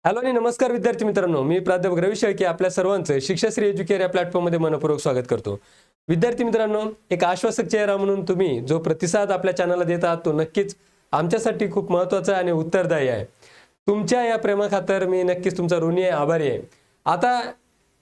Hello आणि नमस्कार विद्यार्थी मित्रांनो, मी प्राध्यापक रवी शेळके आपल्या सर्वांचं शिक्षाश्री एज्युकेअर या प्लॅटफॉर्ममध्ये मनपूर्वक स्वागत करतो. विद्यार्थी मित्रांनो, एक आश्वासक चेहरा म्हणून तुम्ही जो प्रतिसाद आपल्या चॅनलला देत आहात तो नक्कीच आमच्यासाठी खूप महत्त्वाचा आणि उत्तरदायी आहे. तुमच्या या प्रेमाखातर मी नक्कीच तुमचा ऋणी आहे, आभारी आहे. आता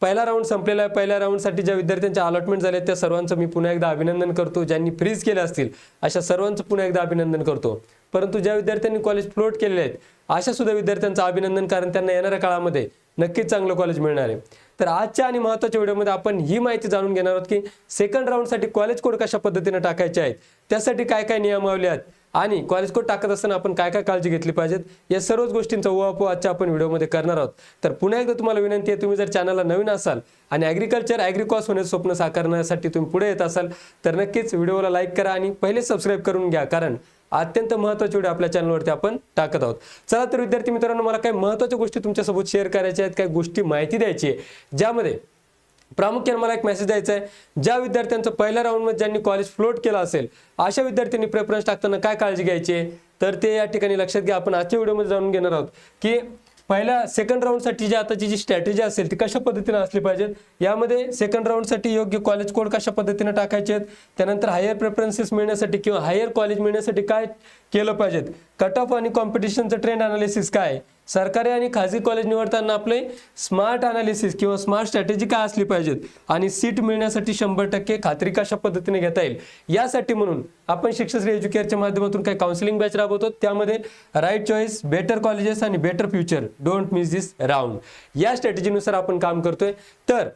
पहिला राऊंड संपलेला आहे. पहिल्या राऊंडसाठी ज्या विद्यार्थ्यांचे अलॉटमेंट झाले त्या सर्वांचं मी पुन्हा एकदा अभिनंदन करतो. ज्यांनी फ्रीज केले असतील अशा सर्वांचं पुन्हा एकदा अभिनंदन करतो. परंतु ज्या विद्यार्थ्यांनी कॉलेज फ्लोट केलेले आहेत अशा सुद्धा विद्यार्थ्यांचं अभिनंदन, कारण त्यांना येणाऱ्या काळामध्ये नक्कीच चांगलं कॉलेज मिळणार आहे. तर आजच्या आणि महत्त्वाच्या व्हिडिओमध्ये आपण ही माहिती जाणून घेणार आहोत की सेकंड राऊंडसाठी कॉलेज कोड कशा पद्धतीने टाकायचे आहेत, त्यासाठी काय काय नियमावली आहेत आणि कॉलेज कोड टाकत असताना आपण काय काय काळजी घेतली पाहिजेत, या सर्वच गोष्टींचा उहापोह आजच्या आपण व्हिडिओमध्ये करणार आहोत. तर पुन्हा एकदा तुम्हाला विनंती आहे, तुम्ही जर चॅनलला नवीन असाल आणि ॲग्रिकॉस होण्याचं स्वप्न साकारण्यासाठी तुम्ही पुढे येत असाल तर नक्कीच व्हिडिओला लाईक करा आणि पहिले सबस्क्राईब करून घ्या, कारण अत्यंत महत्त्वाचे व्हिडिओ आपल्या चॅनलवरती आपण टाकत आहोत. चला तर विद्यार्थी मित्रांनो, मला काही महत्त्वाच्या गोष्टी तुमच्यासोबत शेअर करायच्या आहेत, काही गोष्टी माहिती द्यायची आहे, ज्यामध्ये प्रामुख्याने मला एक मेसेज द्यायचा आहे. ज्या विद्यार्थ्यांचं पहिल्या राऊंडमध्ये ज्यांनी कॉलेज फ्लोट केलं असेल अशा विद्यार्थ्यांनी प्रेफरन्स टाकताना काय काळजी घ्यायची आहे, तर ते या ठिकाणी लक्षात घ्या. आपण आजच्या व्हिडिओमध्ये जाणून घेणार आहोत की पहिल्या सेकंड राऊंडसाठी जी आताची जी स्ट्रॅटेजी असेल ती कशा पद्धतीने असली पाहिजेत. यामध्ये सेकंड राऊंडसाठी योग्य कॉलेज कोड कशा पद्धतीने टाकायचे आहेत, त्यानंतर हायर प्रेफरन्सेस मिळण्यासाठी किंवा हायर कॉलेज मिळण्यासाठी काय केलं पाहिजेत, कट ऑफ आणि कॉम्पिटिशनचं ट्रेंड अनालिसिस काय, सरकारी आणि खाजगी कॉलेज निवडताना आपले स्मार्ट अनालिसिस किंवा स्मार्ट स्ट्रॅटेजी काय असली पाहिजेत आणि सीट मिळण्यासाठी 100% खात्री कशा पद्धतीने घेता येईल, यासाठी म्हणून आपण शिक्षाश्री एज्युकेअरच्या माध्यमातून काही काउन्सिलिंग बॅच राबवतो. त्यामध्ये राईट चॉईस, बेटर कॉलेजेस आणि better future, don't miss this round, या स्ट्रॅटेजीनुसार आपण काम करतोय. तर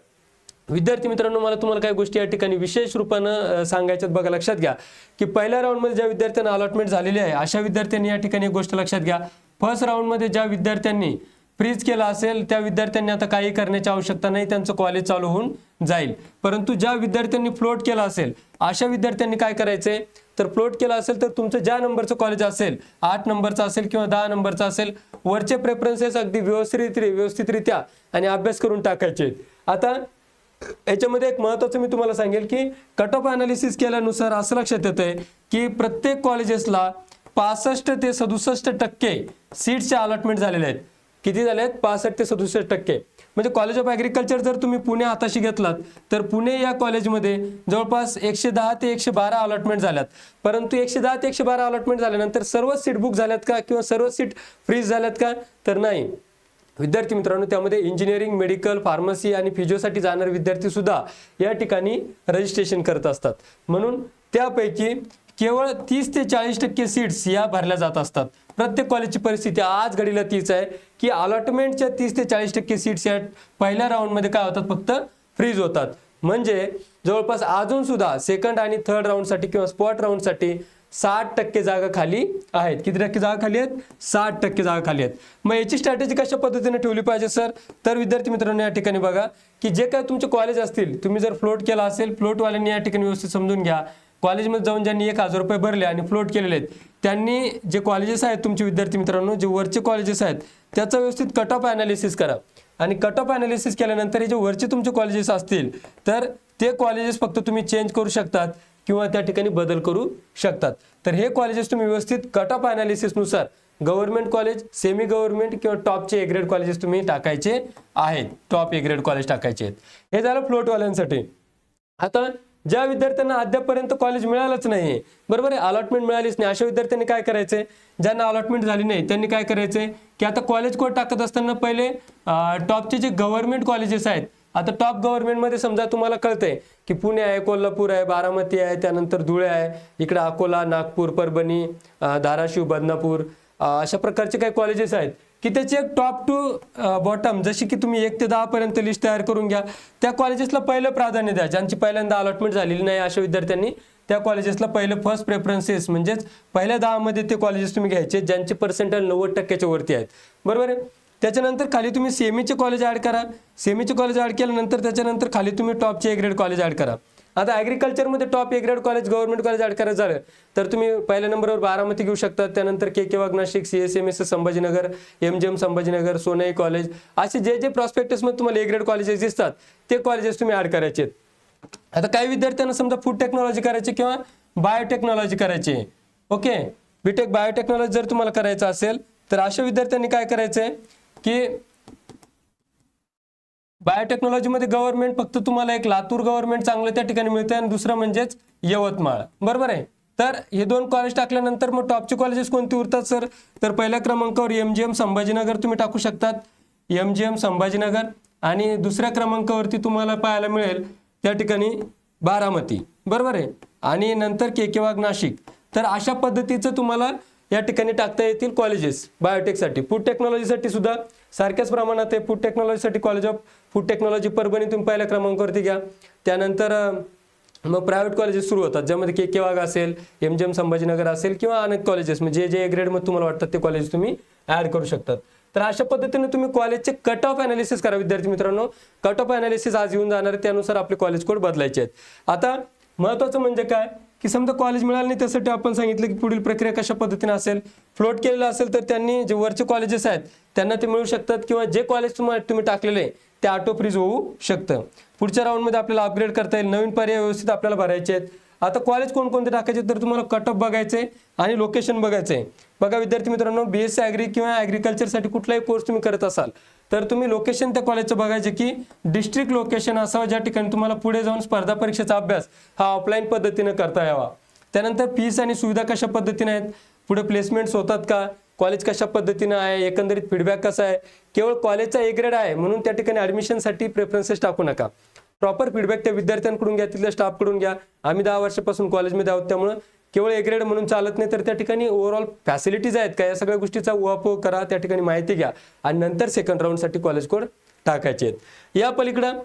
विद्यार्थी मित्रांनो, मला तुम्हाला काही गोष्टी या ठिकाणी विशेष रूपानं सांगायच्यात. बघा, लक्षात घ्या की पहिल्या राऊंडमध्ये ज्या विद्यार्थ्यांना अलॉटमेंट झालेली आहे अशा विद्यार्थ्यांनी या ठिकाणी एक गोष्ट लक्षात घ्या. फर्स्ट राऊंडमध्ये ज्या विद्यार्थ्यांनी फ्रीज केला असेल त्या विद्यार्थ्यांनी आता काही करण्याची आवश्यकता नाही, त्यांचं कॉलेज चालू होऊन जाईल. परंतु ज्या विद्यार्थ्यांनी फ्लोट केला असेल अशा विद्यार्थ्यांनी काय करायचंय, तर फ्लोट केला असेल तर तुमचं ज्या नंबरचं कॉलेज असेल, 8 नंबरचं असेल किंवा 10 नंबरचं असेल, वरचे प्रेफरन्सेस अगदी व्यवस्थितरित्या आणि अभ्यास करून टाकायचे. आता याच्यामध्ये एक महत्त्वाचं मी तुम्हाला सांगेल की कट ऑफ अनालिसिस केल्यानुसार असं लक्षात येतंय की प्रत्येक कॉलेजेसला 65 ते 67% सीट्सचे अलॉटमेंट झालेले आहेत. किती झाले आहेत? 65 ते 67%. म्हणजे कॉलेज ऑफ ॲग्रिकल्चर जर तुम्ही पुणे हाताशी घेतलात तर पुणे या कॉलेजमध्ये जवळपास 110 ते 112 अलॉटमेंट झाल्यात. परंतु 110 ते 112 अलॉटमेंट झाल्यानंतर सर्वच सीट बुक झाल्यात का किंवा सर्व सीट फ्रीज झाल्यात का, तर नाही. विद्यार्थी मित्रांनो, त्यामध्ये इंजिनिअरिंग, मेडिकल, फार्मसी आणि फिजिओसाठी जाणारे विद्यार्थी सुद्धा या ठिकाणी रजिस्ट्रेशन करत असतात. म्हणून त्यापैकी केवळ 30 ते 40% सीट्स या भरल्या जात असतात. प्रत्येक कॉलेजची परिस्थिती आज घडीला तीच आहे की अलॉटमेंटच्या 30 ते 40% सीट्स या पहिल्या राऊंडमध्ये काय होतात, फक्त फ्रीज होतात. म्हणजे जवळपास अजून सुद्धा सेकंड आणि थर्ड राऊंडसाठी किंवा स्पॉट राऊंडसाठी 60% जागा खाली आहेत. किती टक्के जागा खाली आहेत? 60% जागा खाली आहेत. मग याची स्ट्रॅटेजी कशा पद्धतीने ठेवली पाहिजे सर, तर विद्यार्थी मित्रांनो या ठिकाणी बघा की जे काय तुमचे कॉलेज असतील, तुम्ही जर फ्लोट केला असेल, फ्लोटवाल्यांनी या ठिकाणी व्यवस्थित समजून घ्या. कॉलेजमध्ये जाऊन ज्यांनी 1000 रुपये भरले आणि फ्लोट केलेले आहेत त्यांनी जे कॉलेजेस आहेत तुमचे विद्यार्थी मित्रांनो, जे वरचे कॉलेजेस आहेत त्याचं व्यवस्थित कट ऑफ अनालिसिस करा. आणि कट ऑफ अनालिसिस केल्यानंतर हे जे वरचे तुमचे कॉलेजेस असतील तर ते कॉलेजेस फक्त तुम्ही चेंज करू शकतात किंवा त्या ठिकाणी बदल करू शकतात. तर हे कॉलेजेस तुम्ही व्यवस्थित कट ऑफ अनालिसिसनुसार गव्हर्नमेंट कॉलेज, सेमी गव्हर्नमेंट किंवा टॉपचे ए ग्रेड कॉलेजेस तुम्ही टाकायचे आहेत. टॉप ए ग्रेड कॉलेज टाकायचे आहेत. हे झालं फ्लोटवाल्यांसाठी. आता ज्या विद्यार्थ्यांना अद्यापपर्यंत कॉलेज मिळालंच नाही, बरोबर आहे, अलॉटमेंट मिळालीच नाही, अशा विद्यार्थ्यांनी काय करायचंय, ज्यांना अलॉटमेंट झाली नाही त्यांनी काय करायचंय की आता कॉलेज कोड टाकत असताना पहिले टॉपचे जे गव्हर्नमेंट कॉलेजेस आहेत, आता टॉप गव्हर्नमेंटमध्ये समजा तुम्हाला कळतंय की पुणे आहे, कोल्हापूर आहे, बारामती आहे, त्यानंतर धुळे आहे, इकडे अकोला, नागपूर, परभणी, धाराशिव, बदनापूर, अशा प्रकारचे काही कॉलेजेस आहेत की त्याची एक टॉप टू बॉटम, जशी की तुम्ही 1 ते 10 पर्यंत लिस्ट तयार करून घ्या. त्या कॉलेजेसला पहिलं प्राधान्य द्या. ज्यांची पहिल्यांदा अलॉटमेंट झालेली नाही अशा विद्यार्थ्यांनी त्या कॉलेजेसला पहिलं फर्स्ट प्रेफरन्सेस, म्हणजेच पहिल्या 10 मध्ये ते कॉलेजेस तुम्ही घ्यायचे ज्यांचे पर्सेंटाईल 90% वरती आहेत, बरोबर आहे. त्याच्यानंतर खाली तुम्ही सेमीचे कॉलेज ॲड करा. सेमीचे कॉलेज ॲड केल्यानंतर त्याच्यानंतर खाली तुम्ही टॉपचे ए ग्रेड कॉलेज ॲड करा. आता ॲग्रिकल्चरमध्ये top A grade college, government college add करायचं झालं तर तुम्ही पहिल्या नंबरवर बारामती घेऊ शकता. त्यानंतर K Wagh Nashik, CSMS Sambhajinagar, MGM Sambhajinagar, Sonai college, असे जे जे प्रॉस्पेक्टसमध्ये तुम्हाला ए ग्रेड कॉलेजेस दिसतात ते कॉलेजेस तुम्ही ॲड करायचे. आता काही विद्यार्थ्यांना समजा फूड टेक्नॉलॉजी करायची किंवा बायोटेक्नॉलॉजी करायची, ओके, बीटेक बायोटेक्नॉलॉजी जर तुम्हाला करायचं असेल तर अशा विद्यार्थ्यांनी काय करायचंय, की बायोटेक्नॉलॉजीमध्ये गव्हर्नमेंट फक्त तुम्हाला एक लातूर गव्हर्नमेंट चांगलं त्या ठिकाणी मिळतं आणि दुसरं म्हणजेच यवतमाळ, बरोबर आहे. तर हे 2 कॉलेज टाकल्यानंतर मग टॉपचे कॉलेजेस कोणती उरतात सर? तर पहिल्या क्रमांकावर MGM संभाजीनगर तुम्ही टाकू शकतात, MGM संभाजीनगर. आणि दुसऱ्या क्रमांकावरती तुम्हाला पाहायला मिळेल त्या ठिकाणी बारामती, बरोबर आहे. आणि नंतर के वाघ नाशिक. तर अशा पद्धतीचं तुम्हाला या ठिकाणी टाकता येतील कॉलेजेस बायोटेकसाठी. फूड टेक्नॉलॉजीसाठी सुद्धा सारख्याच प्रमाणात आहे. फूड टेक्नॉलॉजीसाठी college of food technology Parbhani तुम्ही पहिल्या क्रमांकावरती घ्या. त्यानंतर मग प्रायव्हेट कॉलेजेस सुरू होतात, ज्यामध्ये के वाघ असेल, MGM संभाजीनगर असेल किंवा अनेक कॉलेजेस म्हणजे जे ग्रेडमध्ये तुम्हाला वाटतात ते कॉलेज तुम्ही ॲड करू शकतात. तर अशा पद्धतीने तुम्ही कॉलेजचे कट ऑफ अनालिसिस करा विद्यार्थी मित्रांनो. कट ऑफ अनालिसिस आज येऊन जाणार आहे, त्यानुसार आपले कॉलेज कोड बदलायचे आहेत. आता महत्त्वाचं म्हणजे काय की समजा कॉलेज मिळालं नाही, त्यासाठी आपण सांगितलं की पुढील प्रक्रिया कशा पद्धतीने असेल. फ्लोट केलेलं असेल तर त्यांनी जे वरचे कॉलेजेस आहेत त्यांना ते मिळू शकतात, किंवा जे कॉलेज तुम्ही टाकलेले आहे ते ऑटो फ्रीज होऊ शकतं. पुढच्या राऊंडमध्ये आपल्याला अपग्रेड करता येईल, नवीन पर्याय व्यवस्थित आपल्याला भरायचे आहेत. आता कॉलेज कोणकोणते टाकायचे तर तुम्हाला कट ऑफ बघायचे आणि लोकेशन बघायचे. बघा विद्यार्थी मित्रांनो, BSc ॲग्री किंवा ॲग्रिकल्चरसाठी कुठलाही कोर्स तुम्ही करत असाल तर तुम्ही लोकेशन त्या कॉलेजचं बघायचे की डिस्ट्रिक्ट लोकेशन असावं, ज्या ठिकाणी तुम्हाला पुढे जाऊन स्पर्धा परीक्षेचा अभ्यास हा ऑफलाईन पद्धतीने करता यावा. त्यानंतर फीस आणि सुविधा कशा पद्धतीने आहेत, पुढे प्लेसमेंट्स होतात का, कॉलेज कशा पद्धतीनं आहे, एकंदरीत फीडबॅक कसा आहे. केवळ कॉलेजचा A ग्रेड आहे म्हणून त्या ठिकाणी ॲडमिशनसाठी प्रेफरन्सेस टाकू नका. प्रॉपर फीडबॅक त्या विद्यार्थ्यांकडून घ्या, तिथल्या स्टाफकडून घ्या. आम्ही 10 वर्षापासून कॉलेजमध्ये आहोत, त्यामुळे केवळ A ग्रेड म्हणून चालत नाही, तर त्या ठिकाणी ओव्हरऑल फॅसिलिटीज आहेत का या सगळ्या गोष्टीचा उहापोह करा, त्या ठिकाणी माहिती घ्या आणि नंतर सेकंड राऊंडसाठी कॉलेज कोड टाकायचे आहेत. या पलीकडं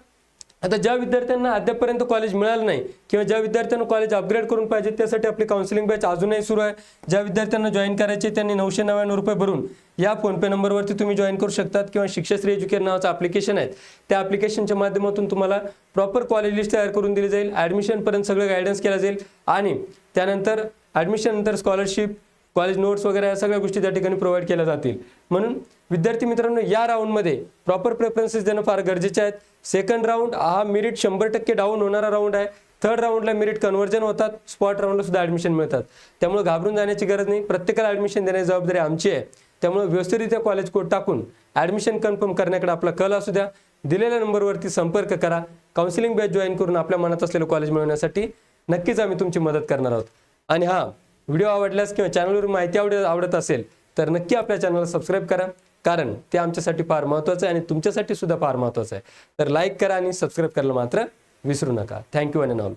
आता ज्या विद्यार्थ्यांना अद्यापपर्यंत कॉलेज मिळालं नाही किंवा ज्या विद्यार्थ्यांना कॉलेज अपग्रेड करून पाहिजे त्यासाठी आपली काउन्सिलिंग बॅच अजूनही सुरू आहे. ज्या विद्यार्थ्यांना जॉईन करायचे त्यांनी 999 रुपये भरून या फोनपे नंबरवरती तुम्ही जॉईन करू शकतात, किंवा शिक्षाश्री एज्युकेअर नावाचं ॲप्लिकेशन आहे, त्या ॲप्लिकेशनच्या माध्यमातून तुम्हाला प्रॉपर कॉलेज लिस्ट तयार करून दिली जाईल. ॲडमिशनपर्यंत सगळं गायडन्स केला जाईल आणि त्यानंतर ॲडमिशन नंतर स्कॉलरशिप, कॉलेज नोट्स वगैरे या सगळ्या गोष्टी त्या ठिकाणी प्रोव्हाइड केल्या जातील. म्हणून विद्यार्थी मित्रांनो, या राऊंडमध्ये प्रॉपर प्रेफरन्सेस देणं फार गरजेचे आहेत. सेकंड राऊंड हा मेरिट 100% डाऊन होणारा राऊंड आहे. थर्ड राऊंडला मेरिट कन्व्हर्जन होतात, स्पॉट राऊंडला सुद्धा ॲडमिशन मिळतात. त्यामुळे घाबरून जाण्याची गरज नाही, प्रत्येकाला ॲडमिशन देण्याची जबाबदारी आमची आहे. त्यामुळे व्यवस्थितरित्या कॉलेज कोड टाकून ॲडमिशन कन्फर्म करण्याकडे आपला कल असू द्या. दिलेल्या नंबरवरती संपर्क करा. काउन्सिलिंग बॅच जॉईन करून आपल्या मनात असलेलं कॉलेज मिळवण्यासाठी नक्कीच आम्ही तुमची मदत करणार आहोत. आणि हा व्हिडिओ आवडल्यास किंवा चॅनलवर माहिती आवडत असेल तर नक्की आपल्या चॅनलला सबस्क्राईब करा, कारण ते आमच्यासाठी फार महत्त्वाचं आहे आणि तुमच्यासाठी सुद्धा फार महत्त्वाचं आहे. तर लाईक करा आणि सबस्क्राईब करायला मात्र विसरू नका. Thank you one and all.